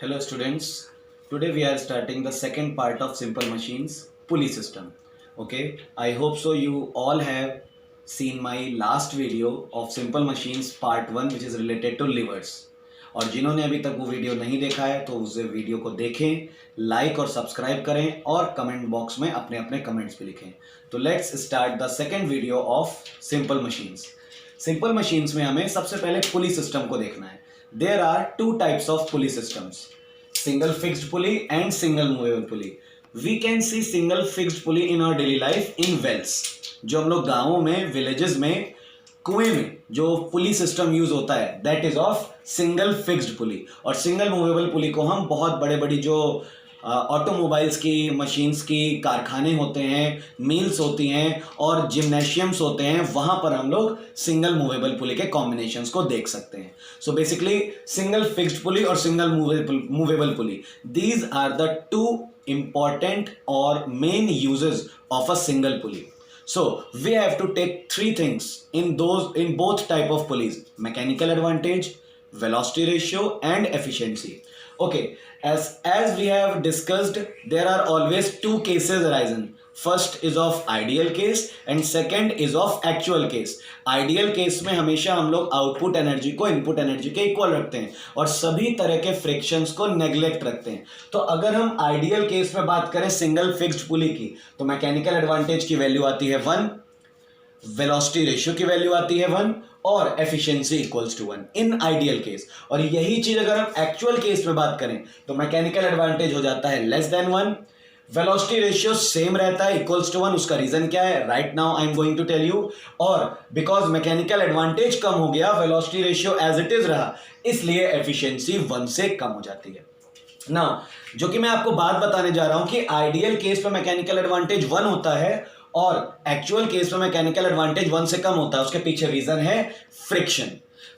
Hello students, today we are starting the second part of Simple Machines pulley system. Okay, I hope so you all have seen my last video of Simple Machines part 1 which is related to levers. और जिन्होंने अभी तक वो video नहीं देखा है तो उस वीडियो को देखें, लाइक और सब्सक्राइब करें और कमेंट बॉक्स में अपने अपने कमेंट्स भी लिखें. तो let's start the second video of simple machines. Simple machines में हमें सबसे पहले पुली सिस्टम को देखना है. There are two types of pulley systems, single fixed pulley and single movable pulley. We can see single fixed pulley in our daily life in wells. जो हम लोग गाँवों में, विलेजेस में, कुएं में जो पुली सिस्टम यूज होता है that is of single fixed pulley. और सिंगल मूवेबल पुली को हम बहुत बड़े बड़ी जो ऑटोमोबाइल्स की, मशीन्स की कारखाने होते हैं, मिल्स होती हैं और जिम्नेशियम्स होते हैं, वहाँ पर हम लोग सिंगल मूवेबल पुली के कॉम्बिनेशंस को देख सकते हैं. So basically single fixed pulley और single movable pulley, these are the two important or main uses of a single pulley. So we have to take three things in both type of pulleys: mechanical advantage, velocity ratio and efficiency. Okay, as we have discussed, there are always two cases arisen. First is of ideal case and second is of actual case. Ideal case में हमेशा हम लोग output energy को input energy के equal रखते हैं और सभी तरह के फ्रिक्शंस को नेग्लेक्ट रखते हैं. तो अगर हम आइडियल केस में बात करें सिंगल फिक्स्ड पुली की, तो मैकेनिकल एडवांटेज की वैल्यू आती है 1, वेलोसिटी रेशियो की वैल्यू आती है 1 और efficiency equals to 1 in ideal case. और यही चीज अगर हम एक्चुअल केस में बात करें तो मैकेनिकल एडवांटेज हो जाता है less than 1, velocity ratio same रहता है इक्वल्स टू 1. उसका रीजन क्या है, right now I am going to tell you. और बिकॉज मैकेनिकल एडवांटेज कम हो गया, velocity ratio as it is रहा, इसलिए एफिशिएंसी 1 से कम हो जाती है. नाउ जो कि मैं आपको बात बताने जा रहा हूं कि आइडियल केस में मैकेनिकल एडवांटेज 1 होता है और एक्चुअल केस में मैकेनिकल एडवांटेज 1 से कम होता है. उसके पीछे रीजन है फ्रिक्शन.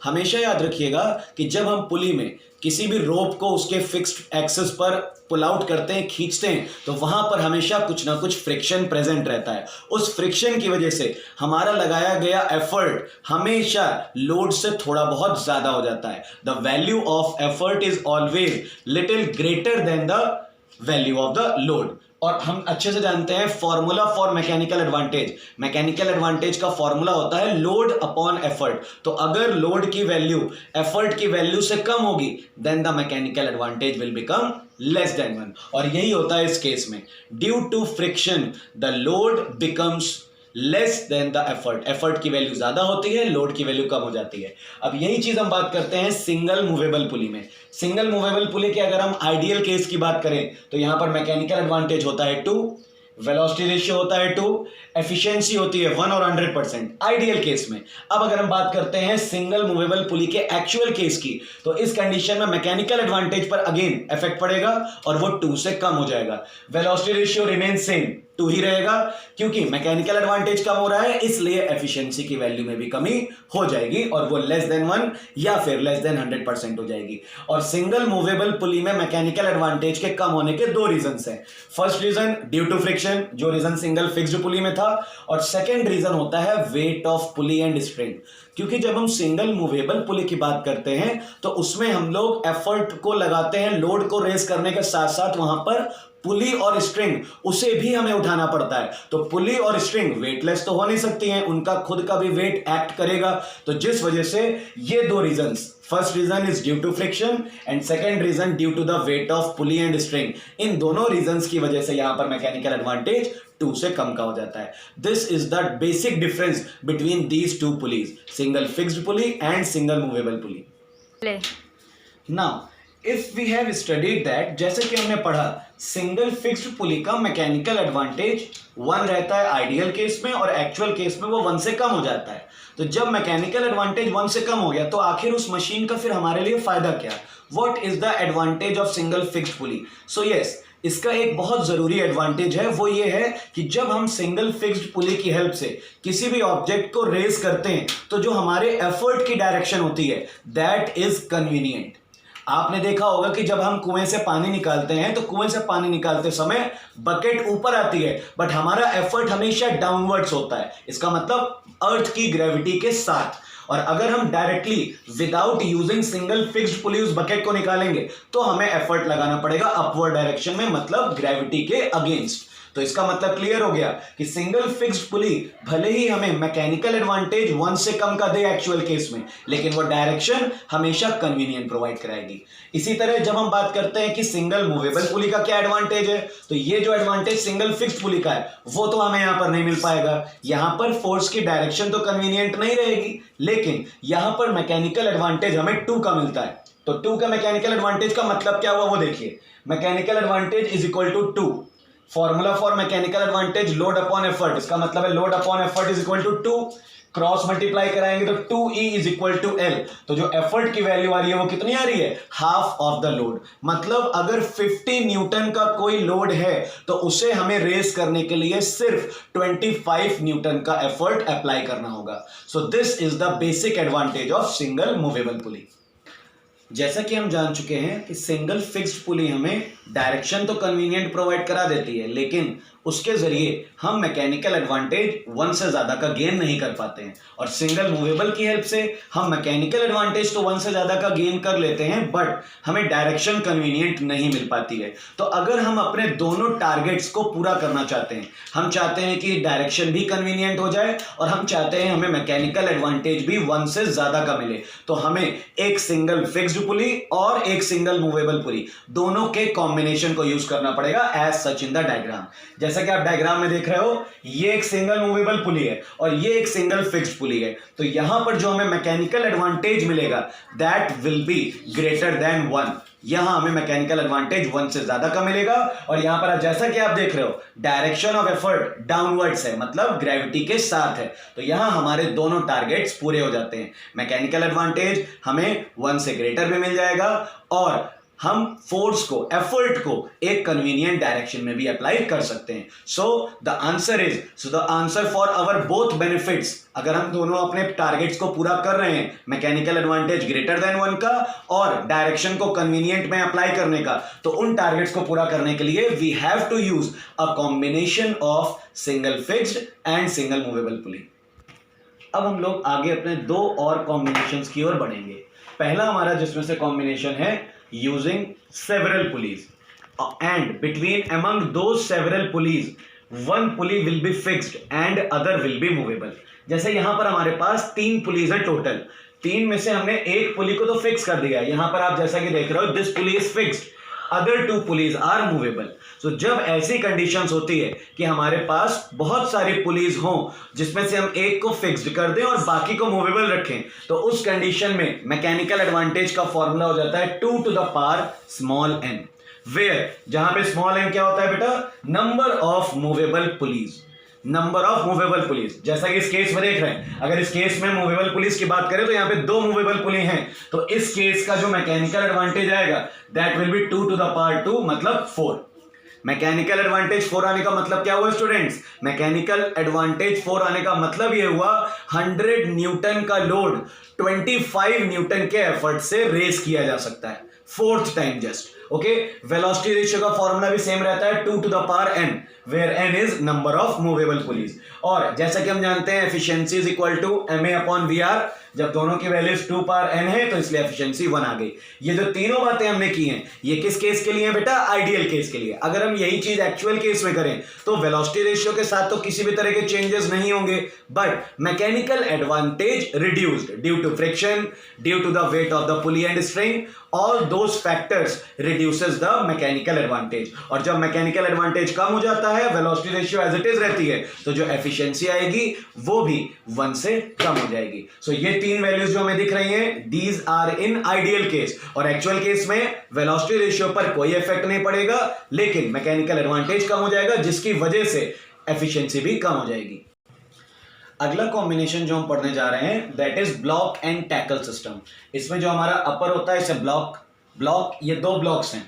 हमेशा याद रखिएगा कि जब हम पुली में किसी भी रोप को उसके फिक्स्ड एक्सिस पर पुल आउट करते हैं, खींचते हैं, तो वहां पर हमेशा कुछ ना कुछ फ्रिक्शन प्रेजेंट रहता है. उस फ्रिक्शन की वजह से हमारा लगाया गया एफर्ट हमेशा लोड से थोड़ा बहुत ज्यादा हो जाता है. The value of effort is always little greater than the value of the load. और हम अच्छे से जानते हैं formula for mechanical advantage. Mechanical advantage का फॉर्मूला होता है लोड अपॉन एफर्ट. तो अगर लोड की वैल्यू एफर्ट की वैल्यू से कम होगी than the mechanical advantage will become less than 1. और यही होता है इस केस में. Due to friction the load becomes less than the effort. Effort की वैल्यू ज्यादा होती है, लोड की वैल्यू कम हो जाती है. अब यही चीज हम बात करते हैं सिंगल मूवेबल पुली में. सिंगल मूवेबल पुली के अगर हम आइडियल केस की बात करें तो यहां पर मैकेनिकल एडवांटेज होता है 2, वेलोसिटी रेशियो होता है 2, एफिशिएंसी होती है 1 और 100% आइडियल केस में. अब अगर हम बात करते हैं सिंगल मूवेबल पुली के एक्चुअल केस की, तो इस कंडीशन में मैकेनिकल एडवांटेज पर अगेन इफेक्ट पड़ेगा और वो 2 से कम हो जाएगा. वेलोसिटी रेशियो रिमेन सेम 2 ही रहेगा क्योंकि मैकेनिकल एडवांटेज कम हो रहा है, इसलिए एफिशिएंसी की वैल्यू में भी कमी हो जाएगी और वो लेस देन 1 या फिर लेस देन 100% हो जाएगी. और सिंगल मूवेबल पुली में मैकेनिकल एडवांटेज के कम होने के 2 रीजंस हैं. First reason due to friction, जो रीजन सिंगल फिक्स्ड पुली में था, और सेकेंड रीजन होता है weight of pulley and spring. क्योंकि जब हम सिंगल मूवेबल पुली की बात करते हैं तो उसमें हम लोग एफर्ट को लगाते हैं लोड को रेस करने के साथ साथ वहां पर पुली और स्ट्रिंग उसे भी हमें उठाना पड़ता है. तो पुली और स्ट्रिंग वेटलेस तो हो नहीं सकती हैं, उनका खुद का भी वेट एक्ट करेगा. तो जिस वजह से ये 2 reasons, first reason is due to friction and second reason due to the weight of pulley and string, इन दोनों रीजंस की वजह से यहां पर मैकेनिकल एडवांटेज 2 से कम का हो जाता है. This is the basic difference between these 2 pulleys, single fixed pulley and single movable pulley. Now if we have studied that, जैसे कि हमने पढ़ा सिंगल फिक्स्ड पुली का मैकेनिकल एडवांटेज 1 रहता है आइडियल केस में और एक्चुअल केस में वो 1 से कम हो जाता है. तो जब मैकेनिकल एडवांटेज 1 से कम हो गया तो आखिर उस मशीन का फिर हमारे लिए फायदा क्या? What is the advantage of single fixed pulley? So yes, इसका एक बहुत जरूरी एडवांटेज है, वो ये है कि जब हम सिंगल फिक्स्ड पुली की हेल्प से किसी भी ऑब्जेक्ट को रेस करते हैं तो जो हमारे एफर्ट की डायरेक्शन होती है दैट इज कन्वीनियंट. आपने देखा होगा कि जब हम कुएं से पानी निकालते हैं तो कुएं से पानी निकालते समय बकेट ऊपर आती है बट हमारा एफर्ट हमेशा डाउनवर्ड्स होता है. इसका मतलब अर्थ की ग्रेविटी के साथ. और अगर हम directly without using single fixed पुली उस बकेट को निकालेंगे तो हमें एफर्ट लगाना पड़ेगा अपवर्ड डायरेक्शन में, मतलब ग्रेविटी के अगेंस्ट। तो इसका मतलब क्लियर हो गया कि सिंगल फिक्स्ड पुली भले ही हमें मैकेनिकल एडवांटेज 1 से कम का दे एक्चुअल केस में, लेकिन वो डायरेक्शन हमेशा कन्वीनियंट प्रोवाइड कराएगी। इसी तरह जब हम बात करते हैं कि सिंगल मूवेबल पुली का क्या एडवांटेज है, तो ये जो एडवांटेज सिंगल फिक्स्ड पुली का है वो तो हमें यहां पर नहीं मिल पाएगा। यहां पर फोर्स की डायरेक्शन तो कन्वीनियंट नहीं रहेगी, लेकिन यहां पर मैकेनिकल एडवांटेज हमें 2 का मिलता है। तो 2 का मैकेनिकल एडवांटेज का मतलब क्या हुआ वो देखिए, mechanical advantage is equal to 2। Formula for mechanical advantage load upon effort, इसका मतलब है load upon effort is equal to 2, cross multiply कराएंगे तो 2E is equal to L। तो जो एफर्ट की वैल्यू आ रही है वो कितनी आ रही है, हाफ ऑफ द लोड। मतलब अगर 50 न्यूटन का कोई लोड है तो उसे हमें रेस करने के लिए सिर्फ 25 न्यूटन का एफर्ट अप्लाई करना होगा। So this is the basic advantage of single movable पुली। जैसा कि हम जान चुके हैं कि सिंगल फिक्स्ड पुली हमें डायरेक्शन तो कन्वीनियंट प्रोवाइड करा देती है, लेकिन उसके जरिए हम मैकेनिकल एडवांटेज 1 से ज्यादा का गेन नहीं कर पाते हैं। और सिंगल मूवेबल की हेल्प से हम मैकेनिकल एडवांटेज तो 1 से ज्यादा का गेन कर लेते हैं, बट हमें डायरेक्शन कन्वीनियंट नहीं मिल पाती है। तो अगर हम अपने दोनों टारगेट्स को पूरा करना चाहते हैं, हम चाहते हैं कि डायरेक्शन भी कन्वीनियंट हो जाए और हम चाहते हैं हमें मैकेनिकल एडवांटेज भी 1 से ज्यादा का मिले, तो हमें एक सिंगल फिक्स्ड पुली और एक सिंगल मूवेबल पुली दोनों के कॉम्बिनेशन को यूज करना पड़ेगा as such in the diagram. जैसा कि आप डायग्राम में देख रहे हो, ये एक सिंगल मूवेबल पुली है और ये एक सिंगल फिक्स्ड पुली है। तो यहां पर जो हमें मैकेनिकल एडवांटेज मिलेगा that will be greater than 1। यहां हमें मैकेनिकल एडवांटेज 1 से ज्यादा का मिलेगा। और यहां पर जैसा कि आप देख रहे हो, डायरेक्शन ऑफ एफर्ट डाउनवर्ड्स है, मतलब ग्रेविटी के साथ है। तो यहां हमारे दोनों टारगेट्स पूरे हो जाते हैं। मैकेनिकल एडवांटेज हमें 1 से ग्रेटर भी मिल जाएगा और हम फोर्स को, एफर्ट को एक कन्वीनियंट डायरेक्शन में भी अप्लाई कर सकते हैं। So the answer for our both benefits, अगर हम दोनों अपने टारगेट्स को पूरा कर रहे हैं, मैकेनिकल एडवांटेज ग्रेटर देन 1 का और डायरेक्शन को कन्वीनियंट में अप्लाई करने का, तो उन टारगेट्स को पूरा करने के लिए we have to use a combination of single fixed and single movable pulley. अब हम लोग आगे अपने 2 और कॉम्बिनेशंस की ओर बढ़ेंगे। पहला हमारा जिसमें से कॉम्बिनेशन है using several pulleys, and between among those several pulleys one pulley will be fixed and other will be movable। जैसे यहां पर हमारे पास 3 पुलीज है टोटल, 3 में से हमने एक पुली को तो फिक्स कर दिया है। यहां पर आप जैसा कि देख रहे हो, this pulley is fixed, other 2 pulleys are movable. So जब ऐसी कंडीशंस होती है कि हमारे पास बहुत सारी पुलीज हों जिसमें से हम एक को फिक्स्ड कर दें और बाकी को मूवेबल रखें, तो उस कंडीशन में मैकेनिकल एडवांटेज का फॉर्मूला हो जाता है 2 to the power small n, where जहां पे स्मॉल n क्या होता है बेटा, number of movable pulleys. Number of movable pulleys, जैसा कि इस केस में देख रहे हैं, अगर इस केस में मूवेबल पुलिस की बात करें तो यहां पे 2 मूवेबल पुली हैं, तो इस केस का जो मैकेनिकल एडवांटेज आएगा that will be 2 to the power 2, मतलब 4। मैकेनिकल एडवांटेज 4 आने का मतलब क्या हुआ स्टूडेंट्स, मैकेनिकल एडवांटेज 4 आने का मतलब ये हुआ 100 न्यूटन का लोड 25 न्यूटन के एफर्ट से रेस किया जा सकता है 4th time just. Okay, velocity ratio का फॉर्मूला भी सेम रहता है 2 to the power n, where n is number of movable pulleys. और जैसा कि हम जानते हैं efficiency is equal to ma upon V R, जब दोनों की वैल्यूज 2 power n है तो इसलिए एफिशिएंसी 1 आ गई। ये जो तीनों बातें हमने की हैं ये किस केस के लिए है बेटा, आइडियल केस के लिए। अगर हम यही चीज एक्चुअल केस में करें तो वेलोसिटी रेशियो के साथ तो किसी भी तरह के चेंजेस नहीं होंगे, but mechanical advantage reduced due to friction, due to the weight of the pulley and string, all those factors reduces the mechanical advantage। और जब मैकेनिकल एडवांटेज कम हो जाता है, velocity ratio as it is रहती है, तो जो एफिशिएंसी आएगी वो भी 1 से कम हो जाएगी। सो ये 3 वैल्यूज जो हमें दिख रही हैं, these are in ideal case. और एक्चुअल केस में वेलोसिटी रेशियो पर कोई इफेक्ट नहीं पड़ेगा, लेकिन मैकेनिकल एडवांटेज कम हो जाएगा जिसकी वजह से एफिशिएंसी भी कम हो जाएगी। अगला कॉम्बिनेशन जो हम पढ़ने जा रहे हैं that is block and tackle system. इसमें जो हमारा अपर होता है इसे ब्लॉक ये 2 ब्लॉक्स हैं,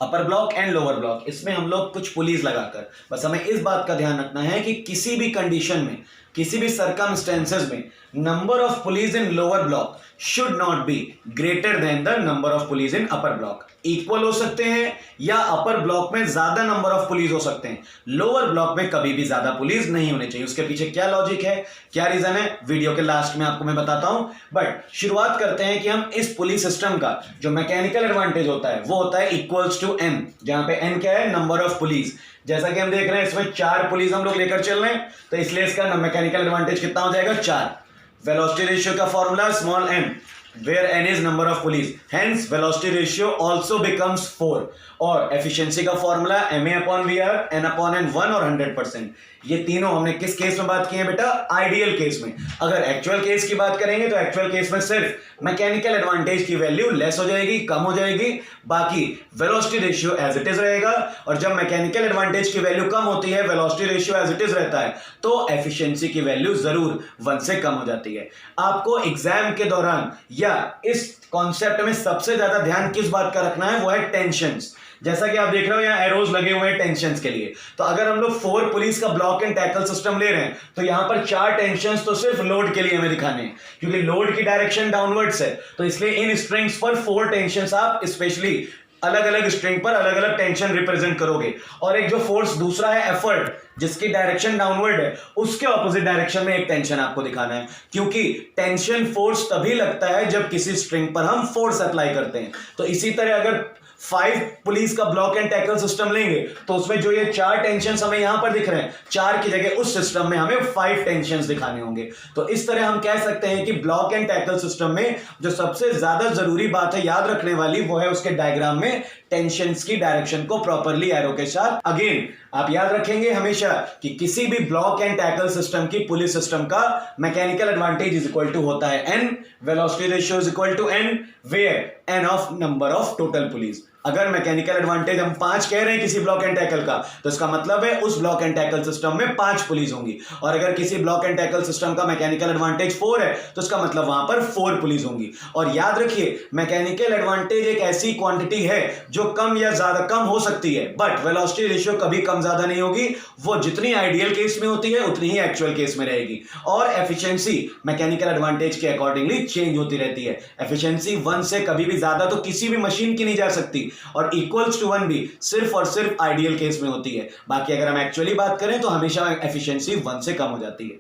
अपर ब्लॉक एंड लोअर ब्लॉक। इसमें हम लोग कुछ पुलीज लगाकर, बस हमें इस बात का ध्यान रखना है कि किसी भी कंडीशन में, किसी भी सर्कमस्टेंसेस में number of pulleys in lower block should not be greater than the number of pulleys in upper block. Equal हो सकते हैं या अपर ब्लॉक में ज्यादा नंबर ऑफ पुलिस हो सकते हैं, लोअर ब्लॉक में कभी भी ज्यादा पुलिस नहीं होने चाहिए। उसके पीछे क्या लॉजिक है, क्या रीजन है, वीडियो के लास्ट में आपको मैं बताता हूं। बट शुरुआत करते हैं कि हम इस पुलिस सिस्टम का जो मैकेनिकल एडवांटेज होता है वो होता है इक्वल्स टू एन, जहां पे एन क्या है, नंबर ऑफ पुलिस। जैसा कि हम देख रहे हैं इसमें 4 पुलिस हम लोग लेकर चल रहे हैं, तो इसलिए इसका मैकेनिकल एडवांटेज कितना हो जाएगा, 4। वेलोसिटी रेशियो का formula small m, where n is number of police, hence velocity ratio also becomes 4। और एफिशिएंसी का फॉर्मूला ma/vr, n/n 1 और 100%। ये तीनों हमने किस केस में बात की है बेटा, आइडियल केस में। अगर एक्चुअल केस की बात करेंगे तो एक्चुअल केस में सिर्फ मैकेनिकल एडवांटेज की वैल्यू लेस हो जाएगी, कम हो जाएगी, बाकी velocity ratio as it is रहेगा। और जब मैकेनिकल एडवांटेज की वैल्यू कम होती है, velocity ratio as it is रहता है, तो एफिशिएंसी की वैल्यू जरूर 1 से कम हो जाती है। आपको एग्जाम के दौरान या इस कॉन्सेप्ट में सबसे ज्यादा ध्यान किस बात का रखना है, वो है टेंशंस। जैसा कि आप देख रहे हो यहाँ एरोज लगे हुए हैं टेंशंस के लिए। तो अगर हम लोग 4 पुलिस का ब्लॉक एंड टैकल सिस्टम ले रहे हैं तो यहाँ पर 4 टेंशंस तो सिर्फ लोड के लिए हमें दिखाने हैं, क्योंकि लोड की डायरेक्शन डाउनवर्ड्स है। तो इसलिए इन स्ट्रिंग्स पर 4 टेंशंस आप स्पेशली अलग अलग स्ट्रिंग पर अलग अलग टेंशन रिप्रेजेंट करोगे। और एक जो फोर्स दूसरा है एफर्ट, जिसकी डायरेक्शन डाउनवर्ड है, उसके ऑपोजिट डायरेक्शन में एक टेंशन आपको दिखाना है, क्योंकि टेंशन फोर्स तभी लगता है जब किसी स्ट्रिंग पर हम फोर्स अप्लाई करते हैं। तो इसी तरह अगर 5 पुलिस का ब्लॉक एंड टैकल सिस्टम लेंगे तो उसमें जो ये 4 टेंशन हमें यहां पर दिख रहे हैं, 4 की जगह उस सिस्टम में हमें 5 टेंशन दिखाने होंगे। तो इस तरह हम कह सकते हैं कि ब्लॉक एंड टैकल सिस्टम में जो सबसे ज्यादा जरूरी बात है याद रखने वाली, वो है उसके डायग्राम में टेंशंस की डायरेक्शन को प्रॉपरली एरो के साथ। अगेन आप याद रखेंगे हमेशा कि किसी भी ब्लॉक एंड टैकल सिस्टम की पुलिस सिस्टम का mechanical advantage is equal to होता है n, velocity ratio is equal to n, where n of number of total pulleys. अगर मैकेनिकल एडवांटेज हम 5 कह रहे हैं किसी ब्लॉक एंड टैकल का, तो इसका मतलब है उस ब्लॉक एंड टैकल सिस्टम में 5 पुलिस होंगी। और अगर किसी ब्लॉक एंड टैकल सिस्टम का मैकेनिकल एडवांटेज 4 है तो इसका मतलब वहां पर 4 पुलिस होंगी। और याद रखिए मैकेनिकल एडवांटेज एक ऐसी क्वांटिटी है जो कम या ज्यादा कम हो सकती है, बट वेलोसिटी रेशियो कभी कम ज्यादा नहीं होगी। वो जितनी आइडियल केस में होती है उतनी ही एक्चुअल केस में रहेगी। और एफिशिएंसी मैकेनिकल एडवांटेज के अकॉर्डिंगली चेंज होती रहती है। एफिशिएंसी 1 से कभी भी ज्यादा तो किसी भी मशीन की नहीं जा सकती, और इक्वल्स टू 1 भी सिर्फ और सिर्फ आइडियल केस में होती है। बाकी अगर हम एक्चुअली बात करें तो हमेशा एफिशिएंसी 1 से कम हो जाती है।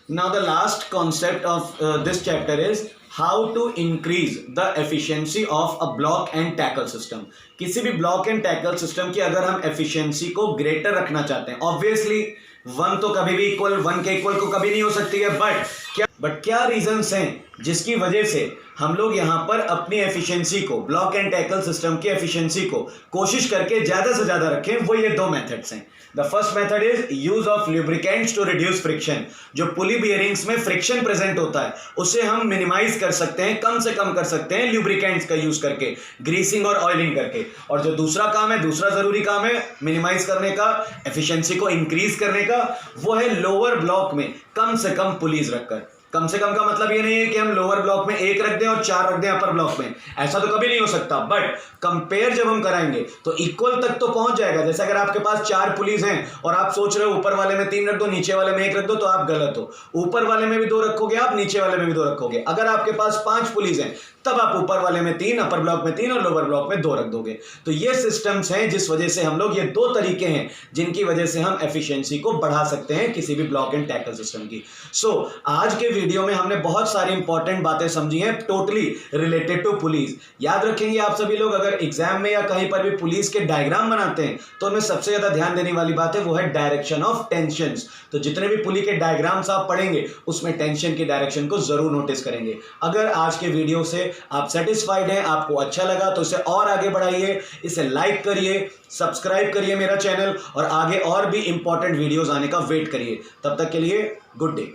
Now the last concept of this chapter is how to increase the efficiency of a block and tackle system. किसी भी ब्लॉक एंड टैकल सिस्टम की अगर हम एफिशिएंसी को ग्रेटर रखना चाहते हैं, ऑब्वियसली 1 तो कभी भी इक्वल 1 के इक्वल को कभी नहीं हो सकती है, बट क्या रीजंस हैं जिसकी वजह से हम लोग यहां पर अपनी एफिशिएंसी को, ब्लॉक एंड टैकल सिस्टम की एफिशिएंसी को कोशिश करके ज्यादा से ज्यादा रखें, वो ये 2 मेथड्स हैं। The first method is use of lubricants to reduce friction. जो पुली बियरिंग्स में फ्रिक्शन प्रेजेंट होता है उसे हम मिनिमाइज कर सकते हैं, कम से कम कर सकते हैं लुब्रिकेंट्स का यूज करके, ग्रीसिंग और ऑयलिंग करके। और जो दूसरा काम है, दूसरा जरूरी काम है मिनिमाइज करने का, एफिशिएंसी को इंक्रीज करने का, वो है लोअर ब्लॉक में कम से कम पुलिस रखकर। कम से कम का मतलब ये नहीं है कि हम लोअर ब्लॉक में 1 रख दें और 4 रख दें अपर ब्लॉक में, ऐसा तो कभी नहीं हो सकता। बट कंपेयर जब हम कराएंगे तो इक्वल तक तो पहुंच जाएगा। जैसे अगर आपके पास 4 पुलिस हैं और आप सोच रहे हो ऊपर वाले में 3 रख दो, नीचे वाले में 1 रख दो, तो आप गलत हो। ऊपर वाले में भी 2 रखोगे आप, नीचे वाले में भी 2 रखोगे। अगर आपके पास 5 पुलिस हैं तब आप ऊपर वाले में 3, अपर ब्लॉक में 3 और लोअर ब्लॉक में 2 रख दोगे। तो ये सिस्टम्स हैं जिस वजह से हम लोग, ये 2 तरीके हैं जिनकी वजह से हम एफिशिएंसी को बढ़ा सकते हैं किसी भी ब्लॉक एंड टैकल सिस्टम की। सो आज के वीडियो में हमने बहुत सारी इंपॉर्टेंट बातें समझी हैं टोटली रिलेटेड टू पुलिस। याद रखेंगे आप सभी लोग, अगर एग्जाम में या कहीं पर भी पुलिस के डायग्राम बनाते हैं तो उनमें सबसे ज्यादा ध्यान देने वाली बात है वो है डायरेक्शन ऑफ टेंशंस। तो जितने भी पुलिस के डायग्राम्स आप पढ़ेंगे उसमें टेंशन की डायरेक्शन को जरूर नोटिस करेंगे। अगर आज के वीडियो से आप सेटिस्फाइड हैं, आपको अच्छा लगा, तो इसे और आगे बढ़ाइए, इसे लाइक करिए, सब्सक्राइब करिए मेरा चैनल, और आगे और भी इंपॉर्टेंट वीडियोस आने का वेट करिए। तब तक के लिए गुड डे।